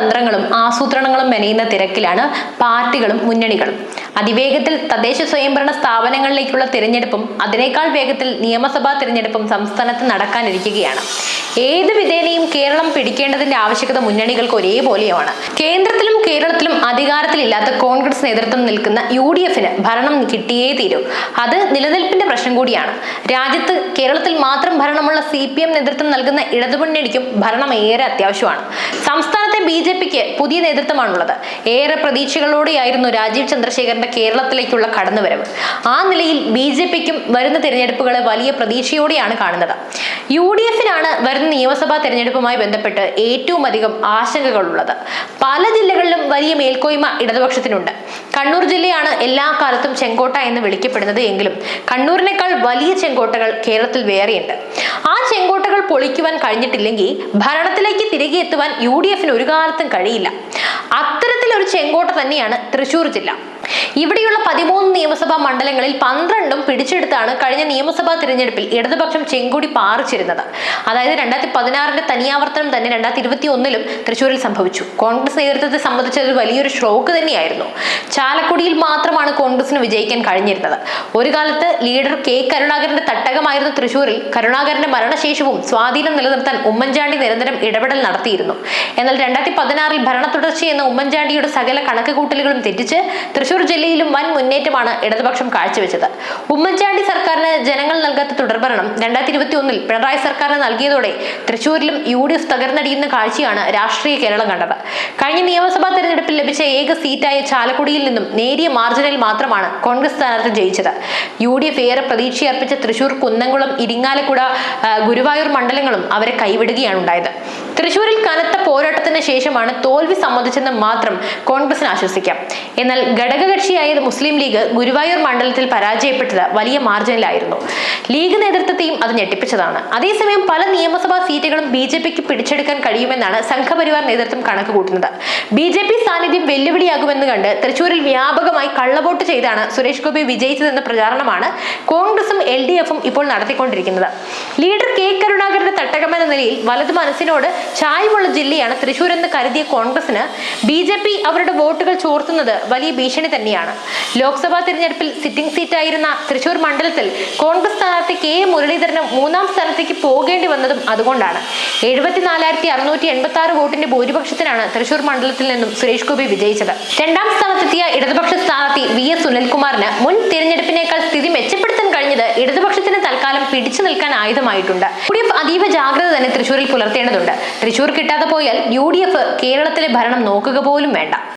തന്ത്രങ്ങളും ആസൂത്രണങ്ങളും മെനയുന്ന തിരക്കിലാണ് പാർട്ടികളും മുന്നണികളും. അതിവേഗത്തിൽ തദ്ദേശ സ്വയംഭരണ സ്ഥാപനങ്ങളിലേക്കുള്ള തിരഞ്ഞെടുപ്പും അതിനേക്കാൾ വേഗത്തിൽ നിയമസഭാ തിരഞ്ഞെടുപ്പും സംസ്ഥാനത്ത് നടക്കാനിരിക്കുകയാണ്. ഏത് വിധേനയും കേരളം പിടിക്കേണ്ടതിന്റെ ആവശ്യകത മുന്നണികൾക്ക് ഒരേപോലെയാണ്. കേന്ദ്രത്തിലും കേരളത്തിലും അധികാരത്തിലില്ലാത്ത കോൺഗ്രസ് നേതൃത്വം നിൽക്കുന്ന UDF-ന് ഭരണം കിട്ടിയേ തീരൂ. അത് നിലനിൽപ്പിന്റെ പ്രശ്നം കൂടിയാണ്. രാജ്യത്ത് കേരളത്തിൽ മാത്രം ഭരണമുള്ള CPM നേതൃത്വം നൽകുന്ന ഇടതുമുന്നണിക്കും ഭരണം ഏറെ അത്യാവശ്യമാണ്. സംസ്ഥാനത്തെ BJP-ക്ക് പുതിയ നേതൃത്വമാണുള്ളത്. ഏറെ പ്രതീക്ഷകളോടെയായിരുന്നു രാജീവ് ചന്ദ്രശേഖരന്റെ കേരളത്തിലേക്കുള്ള കടന്നുവരവ്. ആ നിലയിൽ BJP-ക്കും വരുന്ന തിരഞ്ഞെടുപ്പുകളെ വലിയ പ്രതീക്ഷയോടെയാണ് കാണുന്നത്. UDF-നാണ് വരുന്ന നിയമസഭാ തെരഞ്ഞെടുപ്പുമായി ബന്ധപ്പെട്ട് ഏറ്റവും അധികം ആശങ്കകളുള്ളത്. പല ജില്ലകളിലും വലിയ മേൽക്കോയ്മ ഇടതുപക്ഷത്തിനുണ്ട്. കണ്ണൂർ ജില്ലയാണ് എല്ലാ കാലത്തും ചെങ്കോട്ട എന്ന് വിളിക്കപ്പെടുന്നത് എങ്കിലും കണ്ണൂരിനേക്കാൾ വലിയ ചെങ്കോട്ടകൾ കേരളത്തിൽ വേറെയുണ്ട്. ആ ചെങ്കോട്ടകൾ പൊളിക്കുവാൻ കഴിഞ്ഞിട്ടില്ലെങ്കിൽ ഭരണത്തിലേക്ക് തിരികെ എത്തുവാൻ UDF-ന് ഒരു കാലത്തും കഴിയില്ല. അത്തരത്തിലൊരു ചെങ്കോട്ട തന്നെയാണ് തൃശൂർ ജില്ല. ഇവിടെയുള്ള 13 നിയമസഭാ മണ്ഡലങ്ങളിൽ 12ഉം പിടിച്ചെടുത്താണ് കഴിഞ്ഞ നിയമസഭാ തിരഞ്ഞെടുപ്പിൽ ഇടതുപക്ഷം ചെങ്കൊടി പാറിച്ചിരുന്നത്. അതായത് 2016-ന്റെ തനിയാവർത്തനം തന്നെ 2021-ലും തൃശ്ശൂരിൽ സംഭവിച്ചു. കോൺഗ്രസ് നേതൃത്വത്തെ സംബന്ധിച്ചത് വലിയൊരു ഷോക്ക് തന്നെയായിരുന്നു. ചാലക്കുടിയിൽ മാത്രമാണ് കോൺഗ്രസിന് വിജയിക്കാൻ കഴിഞ്ഞിരുന്നത്. ഒരു കാലത്ത് ലീഡർ K. കരുണാകരന്റെ തട്ടകമായിരുന്ന തൃശ്ശൂരിൽ കരുണാകരന്റെ മരണശേഷവും സ്വാധീനം നിലനിർത്താൻ ഉമ്മൻചാണ്ടി നിരന്തരം ഇടപെടൽ നടത്തിയിരുന്നു. എന്നാൽ 2016-ൽ ഭരണ തുടർച്ചയെന്ന ഉമ്മൻചാണ്ടിയുടെ സകല കണക്കുകൂട്ടലുകളും തെറ്റിച്ച് തൃശൂർ ജില്ലയിലും വൻ മുന്നേറ്റമാണ് ഇടതുപക്ഷം കാഴ്ചവെച്ചത്. ഉമ്മൻചാണ്ടി സർക്കാരിന് ജനങ്ങൾ നൽകാത്ത തുടർഭരണം 2021-ൽ പിണറായി സർക്കാരിന് നൽകിയതോടെ തൃശൂരിലും UDF തകർന്നടിയുന്ന കാഴ്ചയാണ് രാഷ്ട്രീയ കേരളം കണ്ടത്. കഴിഞ്ഞ നിയമസഭാ തെരഞ്ഞെടുപ്പിൽ ലഭിച്ച ഏക സീറ്റായ ചാലക്കുടിയിൽ നിന്നും നേരിയ മാർജിനിൽ മാത്രമാണ് കോൺഗ്രസ് സ്ഥാനാർത്ഥി ജയിച്ചത്. UDF ഏറെ പ്രതീക്ഷയർപ്പിച്ച തൃശൂർ, കുന്നംകുളം, ഇരിങ്ങാലക്കുട, ഗുരുവായൂർ മണ്ഡലങ്ങളും അവരെ കൈവിടുകയാണ് ഉണ്ടായത്. തൃശൂരിൽ കനത്ത പോരാട്ടത്തിന് ശേഷമാണ് തോൽവി സമ്മതിച്ചെന്ന് മാത്രം കോൺഗ്രസിന് ആശ്വസിക്കാം. എന്നാൽ ഘടകകക്ഷിയായ മുസ്ലിം ലീഗ് ഗുരുവായൂർ മണ്ഡലത്തിൽ പരാജയപ്പെട്ടത് വലിയ മാർജിനിലായിരുന്നു. ലീഗ് നേതൃത്വത്തെയും അത് ഞെട്ടിപ്പിച്ചതാണ്. അതേസമയം പല നിയമസഭാ സീറ്റുകളും BJP-ക്ക് പിടിച്ചെടുക്കാൻ കഴിയുമെന്നാണ് സംഘപരിവാർ നേതൃത്വം കണക്ക് കൂട്ടുന്നത്. BJP സാന്നിധ്യം വെല്ലുവിളിയാകുമെന്ന് കണ്ട് തൃശൂരിൽ വ്യാപകമായി കള്ളവോട്ട് ചെയ്താണ് സുരേഷ് ഗോപി വിജയിച്ചതെന്ന പ്രചാരണമാണ് കോൺഗ്രസും LDF-ഉം ഇപ്പോൾ നടത്തിക്കൊണ്ടിരിക്കുന്നത്. Leader K. കരുണാകരന്റെ തട്ടകമെന്ന നിലയിൽ വലതു മനസ്സിനോട് ചായ്വുള്ള ജില്ലയാണ് തൃശൂർ എന്ന് കരുതിയ കോൺഗ്രസിന് BJP അവരുടെ വോട്ടുകൾ ചോർത്തുന്നത് വലിയ ഭീഷണി തന്നെയാണ്. ലോക്സഭാ തിരഞ്ഞെടുപ്പിൽ സിറ്റിംഗ് സീറ്റായിരുന്ന തൃശൂർ മണ്ഡലത്തിൽ കോൺഗ്രസ് സ്ഥാനാർത്ഥി K. മുരളീധരന് 3ാം സ്ഥാനത്തേക്ക് പോകേണ്ടി വന്നതും അതുകൊണ്ടാണ്. 74,686 വോട്ടിന്റെ ഭൂരിപക്ഷത്തിനാണ് തൃശൂർ മണ്ഡലത്തിൽ നിന്നും സുരേഷ് ഗോപി വിജയിച്ചത്. 2ാം സ്ഥാനത്തെത്തിയ ഇടതുപക്ഷ സ്ഥാനാർത്ഥി VS സുനിൽകുമാറിന് മുൻ തിരഞ്ഞെടുപ്പിനേക്കാൾ സ്ഥിതി മെച്ചപ്പെടുത്താൻ കഴിഞ്ഞത് ഇടതുപക്ഷത്തിന് തൽക്കാലം പിടിച്ചു നിൽക്കാൻ ആയുധമായിട്ടുണ്ട്. UDF അതീവ ജാഗ്രത തന്നെ തൃശൂരിൽ പുലർത്തേണ്ടതുണ്ട്. തൃശൂർ കിട്ടാതെ പോയാൽ UDF കേരളത്തിലെ ഭരണം നോക്കുക പോലും വേണ്ട.